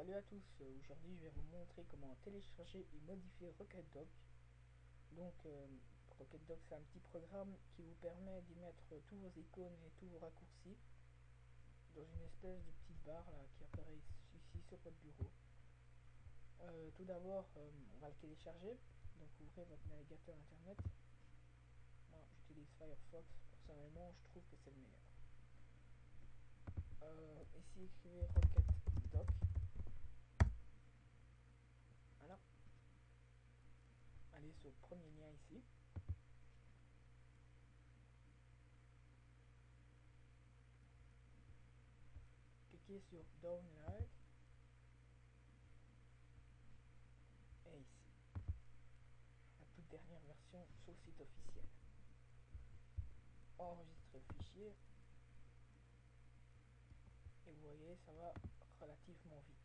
Salut à tous, aujourd'hui je vais vous montrer comment télécharger et modifier RocketDock. RocketDock, c'est un petit programme qui vous permet d'y mettre tous vos icônes et tous vos raccourcis dans une espèce de petite barre là, qui apparaît ici sur votre bureau. Tout d'abord, on va le télécharger, donc ouvrez votre navigateur internet. Moi j'utilise Firefox, personnellement je trouve que c'est le meilleur. Ici écrivez RocketDock. Voilà. Allez sur le premier lien ici. Cliquez sur Download. Et ici, la toute dernière version sur le site officiel. Enregistrez le fichier. Et vous voyez, ça va relativement vite.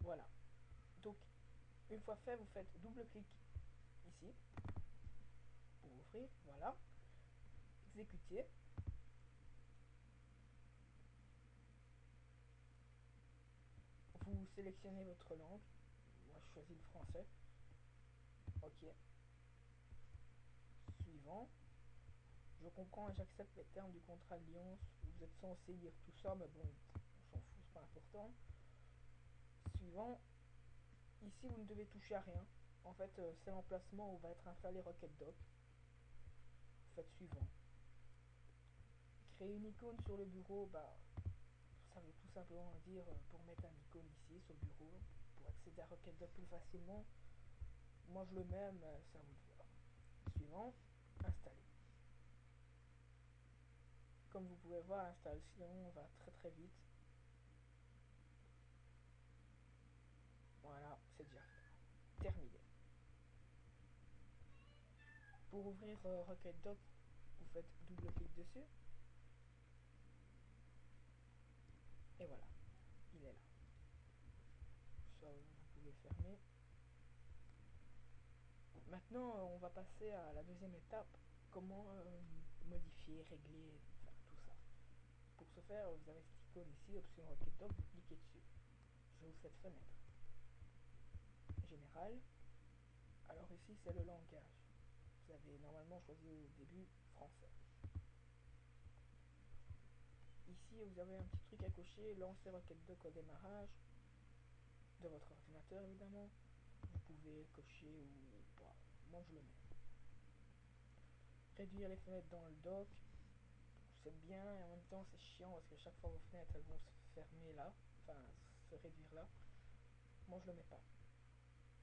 Voilà. Donc, une fois fait, vous faites double clic ici pour ouvrir. Voilà. Exécuter. Vous sélectionnez votre langue. Moi, je choisis le français. Ok. Suivant. Je comprends et j'accepte les termes du contrat de Alliance. Vous êtes censé lire tout ça, mais bon, on s'en fout, c'est pas important. Suivant. Ici, vous ne devez toucher à rien. En fait, c'est l'emplacement où va être installé RocketDock. Faites suivant. Créer une icône sur le bureau, ça veut tout simplement dire pour mettre une icône ici sur le bureau, pour accéder à RocketDock plus facilement. Moi je le mets, mais c'est à vous de voir. Suivant, installer. Comme vous pouvez voir, l'installation va très vite. Voilà, c'est déjà terminé. Pour ouvrir RocketDock, vous faites double clic dessus. Et voilà, il est là. Ça, vous pouvez fermer. Maintenant, on va passer à la deuxième étape. Comment modifier, régler, enfin, tout ça. Pour ce faire, vous avez cette icône ici, option RocketDock, vous cliquez dessus. J'ouvre cette fenêtre. Général. Alors ici, c'est le langage. Vous avez normalement choisi au début français. Ici, vous avez un petit truc à cocher, lancer RocketDock au démarrage de votre ordinateur, évidemment. Vous pouvez cocher ou pas. Moi, je le mets. Réduire les fenêtres dans le dock. C'est bien et en même temps, c'est chiant parce que chaque fois vos fenêtres, elles vont se fermer là. Enfin, se réduire là. Moi, je le mets pas.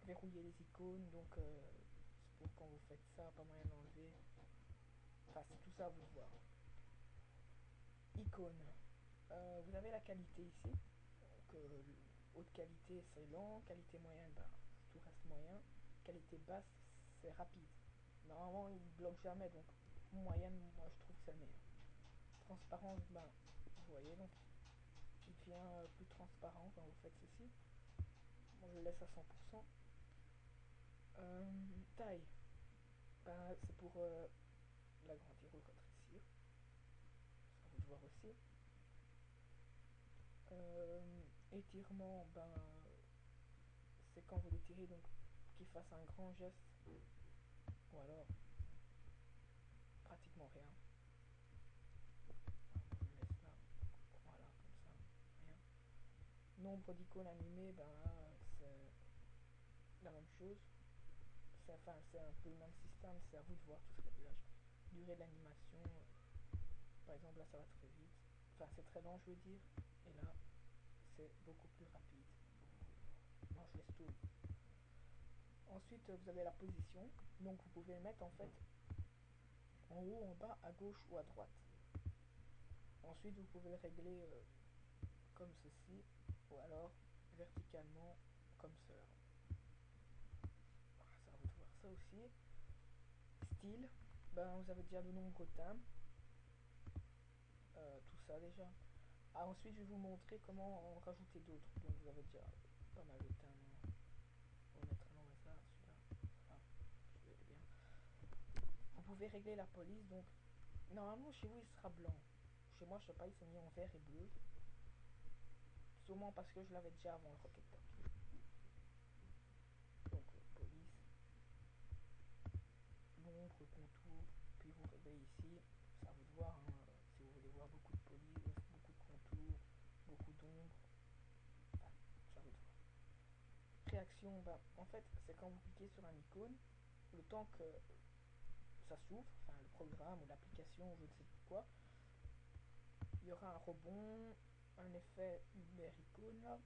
Verrouiller les icônes, donc c'est pour quand vous faites ça, pas moyen d'enlever. Enfin, c'est tout ça à vous de voir. Icône. Vous avez la qualité ici. Donc, haute qualité, c'est lent. Qualité moyenne, tout reste moyen. Qualité basse, c'est rapide. Normalement, il bloque jamais, donc moyenne, moi je trouve que c'est le meilleur. Transparence, vous voyez, donc il devient plus transparent quand vous faites ceci. Moi, je le laisse à 100%. Taille, c'est pour l'agrandir ou le rétrécir. Ça vous de voir aussi. Étirement, c'est quand vous l'étirez, donc qu'il fasse un grand geste, ou alors pratiquement rien. Je le laisse là, voilà, comme ça, rien. Nombre d'icônes animées, c'est la même chose. C'est un peu le même système, c'est à vous de voir tout ce réglage. Durée de l'animation, par exemple là ça va très vite, enfin c'est très lent je veux dire, et là c'est beaucoup plus rapide. Moi je laisse tout. Ensuite vous avez la position, donc vous pouvez le mettre en fait en haut, en bas, à gauche ou à droite. Ensuite vous pouvez le régler comme ceci, ou alors verticalement comme cela. Voilà, ça va vous voir ça aussi. Style, vous avez déjà le nombre de timbres, tout ça déjà. ensuite, je vais vous montrer comment en rajouter d'autres. Donc, vous avez déjà pas mal de thèmes. On va mettre un au hasard, celui-là. Voilà, je vais bien. Vous pouvez régler la police. Donc, normalement, chez vous, il sera blanc. Chez moi, je sais pas, il s'est mis en vert et bleu. Sûrement parce que je l'avais déjà avant le Rocket Dog. Donc, police, l'ombre, contour. Puis vous réglez ici. C'est à vous de voir. Hein, si vous voulez voir beaucoup de police, beaucoup de contours, beaucoup d'ombre. Enfin, c'est à vous de voir. Réaction, bah, en fait, c'est quand vous cliquez sur un icône, le temps que ça s'ouvre, enfin le programme ou l'application, je ne sais plus quoi, il y aura un rebond, un effet Uber icône là,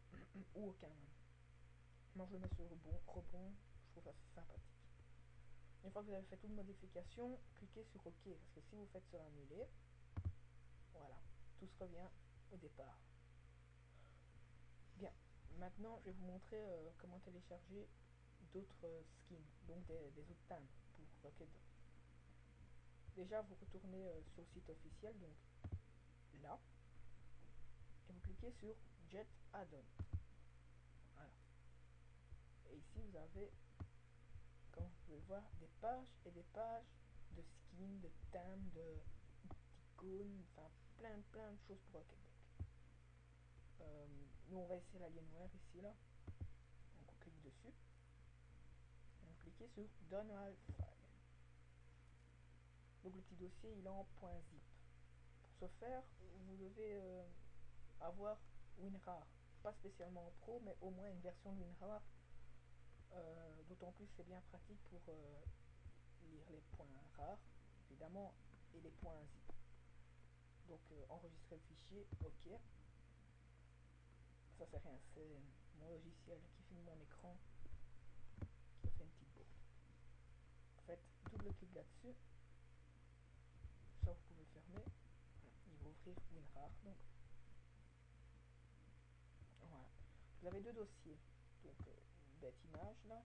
ou aucun même. Moi je le mets sur rebond, je trouve assez sympathique. Une fois que vous avez fait toute modification, cliquez sur OK, parce que si vous faites sur annuler, voilà, tout se revient au départ. Bien, maintenant je vais vous montrer comment télécharger d'autres skins, donc des autres thèmes pour Rocket Dog. Déjà vous retournez sur le site officiel, donc là, et vous cliquez sur Jet Add-on. Voilà. Et ici vous avez, comme vous pouvez voir, des pages et des pages de skins, de thèmes, d'icônes, enfin plein de choses pour Rocket Dog. Nous on va essayer l'Alienware ici là. Donc on clique dessus. Et vous cliquez sur Download File. Donc le petit dossier il est en .zip. Pour ce faire, vous devez avoir WinRAR. Pas spécialement en pro, mais au moins une version de WinRAR. D'autant plus c'est bien pratique pour lire les points rares, évidemment, et les points zip. Donc enregistrer le fichier, ok. Ça c'est rien, c'est mon logiciel qui filme mon écran, qui a fait une petite bourde. Faites double clic là-dessus. Ça vous pouvez fermer. Il va ouvrir WinRAR. Donc voilà. Vous avez deux dossiers. Donc une bête image là.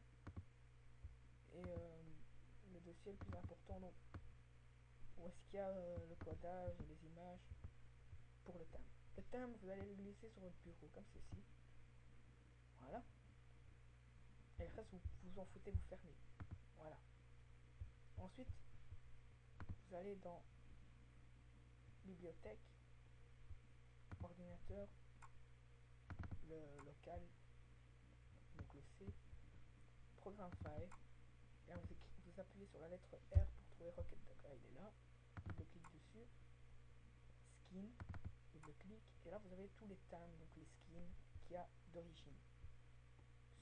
Et le dossier le plus important, donc où est-ce qu'il y a le codage et les images pour le thème. Le thème, vous allez le glisser sur votre bureau comme ceci. Voilà. Et le reste, vous en foutez, vous fermez. Voilà. Ensuite, vous allez dans bibliothèque, ordinateur, le local, donc le C, programme file. Et là, vous appuyez sur la lettre R pour trouver Rocket Dog. Là, il est là. Double clic dessus. Skin. Double clic. Et là, vous avez tous les thèmes, donc les skins qu'il y a d'origine.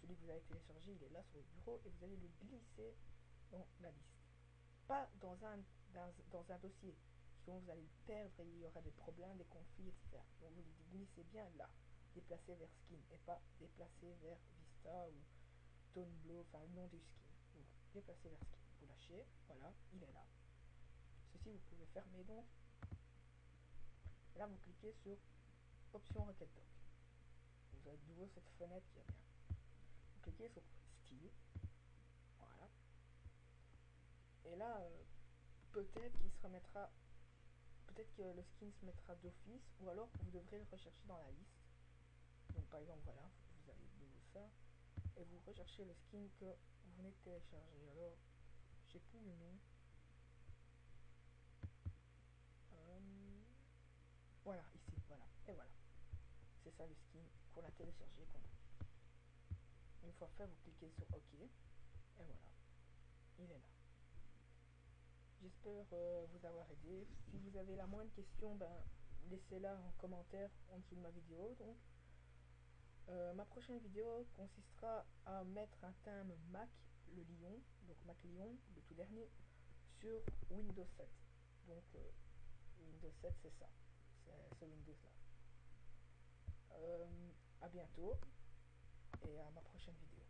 Celui que vous avez téléchargé, il est là sur le bureau et vous allez le glisser dans la liste. Pas dans un dossier, sinon vous allez le perdre et il y aura des problèmes, des conflits, etc. Donc vous le glissez bien là, déplacez vers skin et pas déplacer vers Vista ou ToneBlow, enfin le nom du skin. Donc déplacez vers skin, vous lâchez, voilà, il est là. Ceci vous pouvez fermer donc. Et là vous cliquez sur option Rocket Dog. Vous avez de nouveau cette fenêtre qui revient. Vous cliquez sur style, voilà. Et là, peut-être qu'il se remettra, peut-être que le skin se mettra d'office, ou alors vous devrez le rechercher dans la liste. Donc par exemple, voilà, vous avez de nouveau ça, et vous recherchez le skin que vous venez de télécharger. Alors, je sais plus le nom. Voilà, ici, voilà, et voilà. C'est ça le skin qu'on a téléchargé, qu'on a. Une fois fait, vous cliquez sur OK, et voilà, il est là. J'espère vous avoir aidé. Si vous avez la moindre question, ben, laissez-la en commentaire en dessous de ma vidéo. Donc, ma prochaine vidéo consistera à mettre un thème Mac, le Lion, donc Mac Lion, le tout dernier, sur Windows 7. Donc, Windows 7, c'est ça. C'est ce Windows-là. À bientôt et à ma prochaine vidéo.